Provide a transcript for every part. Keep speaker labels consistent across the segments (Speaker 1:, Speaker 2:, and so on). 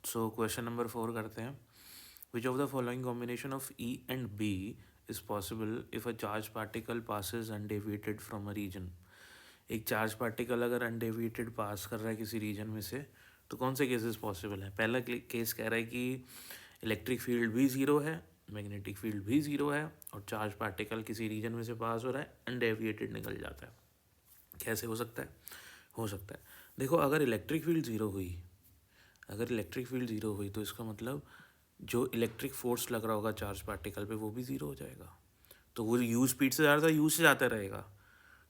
Speaker 1: So question number 4 करते हैं। Which of the following combination of e and b is possible if a charge particle passes undeviated from a region. एक charge particle अगर undeviated pass कर रहा है किसी reason में से, तो कौन से केसेस पॉसिबल है? पहला केस कह रहा है कि इलेक्ट्रिक फील्ड भी ज़ीरो है, मैग्नेटिक फील्ड भी ज़ीरो है, और चार्ज पार्टिकल किसी रीजन में से पास हो रहा है, अनडेविएटेड निकल जाता है। कैसे हो सकता है? हो सकता है, देखो, अगर इलेक्ट्रिक फील्ड ज़ीरो हुई तो इसका मतलब जो इलेक्ट्रिक फोर्स लग रहा होगा चार्ज पार्टिकल पे वो भी ज़ीरो हो जाएगा। तो वो यू स्पीड से जा रहा था, यू से जाता रहेगा,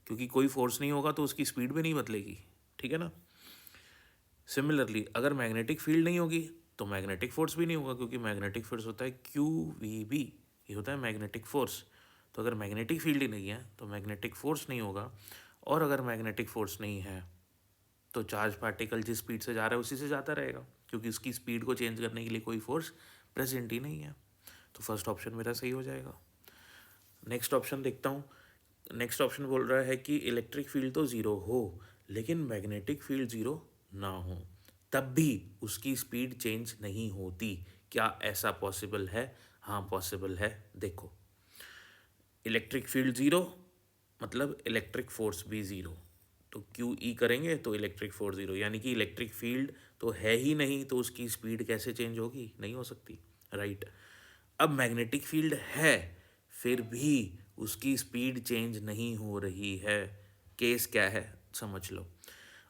Speaker 1: क्योंकि कोई फोर्स नहीं होगा तो उसकी स्पीड भी नहीं बदलेगी। ठीक है ना? सिमिलरली अगर मैग्नेटिक फील्ड नहीं होगी तो मैग्नेटिक फोर्स भी नहीं होगा, क्योंकि मैग्नेटिक फोर्स होता है क्यू वी बी, ये होता है मैग्नेटिक फोर्स। तो अगर मैग्नेटिक फील्ड ही नहीं है तो मैग्नेटिक फोर्स नहीं होगा, और अगर मैग्नेटिक फोर्स नहीं है तो चार्ज पार्टिकल जिस स्पीड से जा रहा है उसी से जाता रहेगा, क्योंकि उसकी स्पीड को चेंज करने के लिए कोई फोर्स प्रेजेंट ही नहीं है। तो फर्स्ट ऑप्शन मेरा सही हो जाएगा। नेक्स्ट ऑप्शन देखता हूँ। नेक्स्ट ऑप्शन बोल रहा है कि इलेक्ट्रिक फील्ड तो ज़ीरो हो लेकिन मैग्नेटिक फील्ड ज़ीरो ना हो, तब भी उसकी स्पीड चेंज नहीं होती। क्या ऐसा पॉसिबल है? हाँ, पॉसिबल है। देखो, इलेक्ट्रिक फील्ड ज़ीरो मतलब इलेक्ट्रिक फोर्स भी ज़ीरो, तो क्यू ई करेंगे तो इलेक्ट्रिक फोर्स ज़ीरो, यानी कि इलेक्ट्रिक फील्ड तो है ही नहीं, तो उसकी स्पीड कैसे चेंज होगी? नहीं हो सकती, राइट। अब मैग्नेटिक फील्ड है, फिर भी उसकी स्पीड चेंज नहीं हो रही है। केस क्या है समझ लो।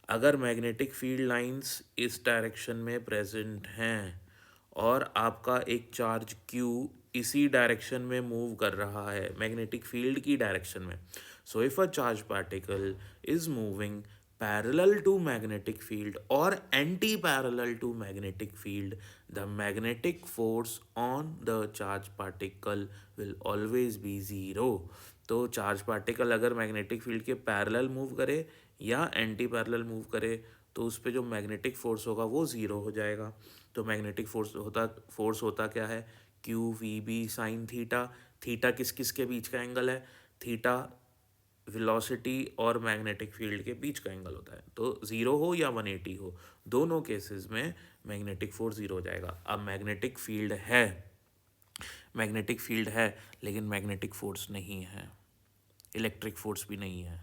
Speaker 1: अगर मैग्नेटिक फील्ड लाइंस इस डायरेक्शन में प्रेजेंट हैं और आपका एक चार्ज क्यू इसी डायरेक्शन में मूव कर रहा है, मैग्नेटिक फील्ड की डायरेक्शन में, so if a charge particle is moving parallel to magnetic field or anti-parallel to magnetic field, the magnetic force on the charge particle will always be zero. तो charge particle अगर magnetic field के parallel move करे या anti parallel move करे तो उस पर जो मैग्नेटिक फोर्स होगा वो ज़ीरो हो जाएगा। तो मैग्नेटिक फोर्स होता क्या है? Q v b sine theta. Theta किस किस के बीच का एंगल है? थीटा वेलोसिटी और मैग्नेटिक फील्ड के बीच का एंगल होता है। तो ज़ीरो हो या 180 हो, दोनों केसेस में मैग्नेटिक फोर्स ज़ीरो हो जाएगा। अब मैग्नेटिक फील्ड है लेकिन मैग्नेटिक फोर्स नहीं है, इलेक्ट्रिक फोर्स भी नहीं है,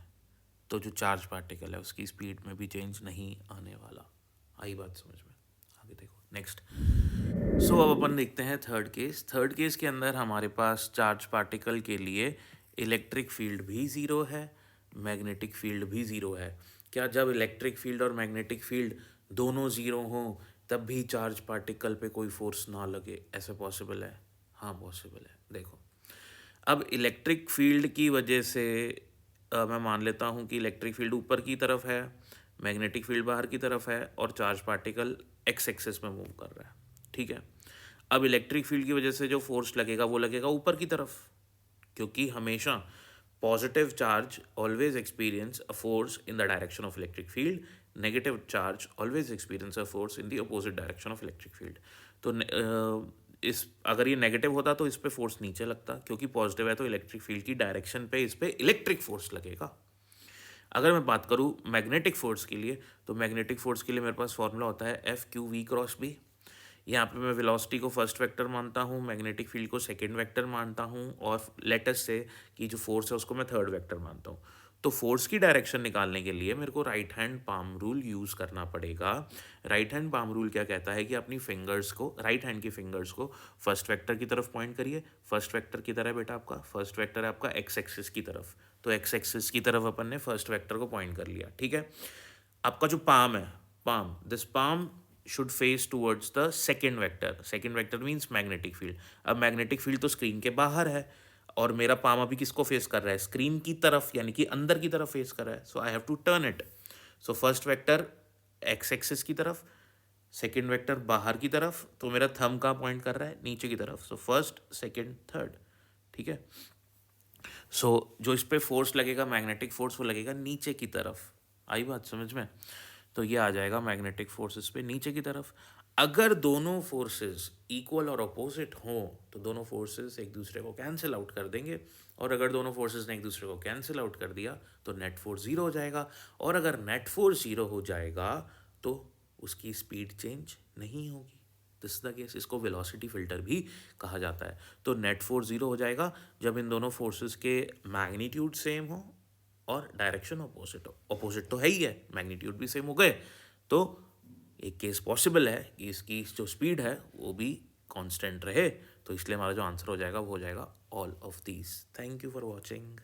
Speaker 1: तो जो चार्ज पार्टिकल है उसकी स्पीड में भी चेंज नहीं आने वाला। आई बात समझ में? आगे देखो नेक्स्ट। सो अब अपन देखते हैं थर्ड केस के अंदर हमारे पास चार्ज पार्टिकल के लिए इलेक्ट्रिक फील्ड भी ज़ीरो है, मैग्नेटिक फील्ड भी ज़ीरो है। क्या जब इलेक्ट्रिक फील्ड और मैग्नेटिक फील्ड दोनों ज़ीरो हों तब भी चार्ज पार्टिकल पे कोई फोर्स ना लगे? ऐसे पॉसिबल है? हाँ पॉसिबल है। देखो, अब इलेक्ट्रिक फील्ड की वजह से मैं मान लेता हूँ कि इलेक्ट्रिक फील्ड ऊपर की तरफ है, मैग्नेटिक फील्ड बाहर की तरफ है, और चार्ज पार्टिकल एक्स एक्सिस में मूव कर रहा है। ठीक है। अब इलेक्ट्रिक फील्ड की वजह से जो फोर्स लगेगा वो लगेगा ऊपर की तरफ, क्योंकि हमेशा positive charge always experience a force in the direction of electric field, negative charge always experience a force in the opposite direction of electric field. तो इस अगर ये नेगेटिव होता तो इस पे फोर्स नीचे लगता, क्योंकि पॉजिटिव है तो इलेक्ट्रिक फील्ड की डायरेक्शन पे इस पे इलेक्ट्रिक फोर्स लगेगा। अगर मैं बात करूँ मैग्नेटिक फोर्स के लिए, तो मैग्नेटिक फोर्स के लिए मेरे पास फॉर्मूला होता है f q v cross b. यहाँ पे मैं वेलोसिटी को फर्स्ट वेक्टर मानता हूँ, मैग्नेटिक फील्ड को सेकंड वेक्टर मानता हूँ, और लेटस से कि जो फोर्स है उसको मैं थर्ड वेक्टर मानता हूँ। तो फोर्स की डायरेक्शन निकालने के लिए मेरे को right hand palm rule use करना पड़ेगा। राइट हैंड पाम रूल क्या कहता है कि अपनी फिंगर्स को, राइट हैंड की फिंगर्स को फर्स्ट वेक्टर की तरफ पॉइंट करिए। फर्स्ट वेक्टर की तरह बेटा, आपका फर्स्ट वेक्टर है आपका एक्स एक्सिस की तरफ, तो एक्स एक्सिस की तरफ अपन ने फर्स्ट वेक्टर को पॉइंट कर लिया। ठीक है। आपका जो पाम है, this palm should face towards the second vector. Second vector means magnetic field. अब मैग्नेटिक फील्ड तो स्क्रीन के बाहर है, और मेरा पाम अभी किसको फेस कर रहा है? स्क्रीन की तरफ, यानी कि अंदर की तरफ फेस कर रहा है। So I have to turn it. So first vector x axis की तरफ, सेकेंड वेक्टर बाहर की तरफ, तो मेरा थंब कहाँ पॉइंट कर रहा है? नीचे की तरफ। So first second third. ठीक है। जो इस पे फोर्स लगेगा, मैग्नेटिक फोर्स, वो लगेगा नीचे की तरफ। आई बात समझ में? तो ये आ जाएगा मैग्नेटिक फोर्स इस पे नीचे की तरफ। अगर दोनों फोर्सेस इक्वल और अपोजिट हों तो दोनों फोर्सेस एक दूसरे को कैंसिल आउट कर देंगे, और अगर दोनों फोर्सेस ने एक दूसरे को कैंसिल आउट कर दिया तो नेट फोर्स ज़ीरो हो जाएगा, और अगर नेट फोर्स ज़ीरो हो जाएगा तो उसकी स्पीड चेंज नहीं होगी। This is the case. इसको वेलोसिटी फिल्टर भी कहा जाता है। तो नेट फोर्स जीरो हो जाएगा जब इन दोनों फोर्सेस के मैग्नीट्यूड सेम हो और डायरेक्शन अपोजिट हो। अपोजिट तो है ही है, मैग्नीट्यूड भी सेम हो गए, तो एक केस पॉसिबल है कि इसकी जो स्पीड है वो भी कांस्टेंट रहे। तो इसलिए हमारा जो आंसर हो जाएगा वो हो जाएगा all of these. Thank you for watching.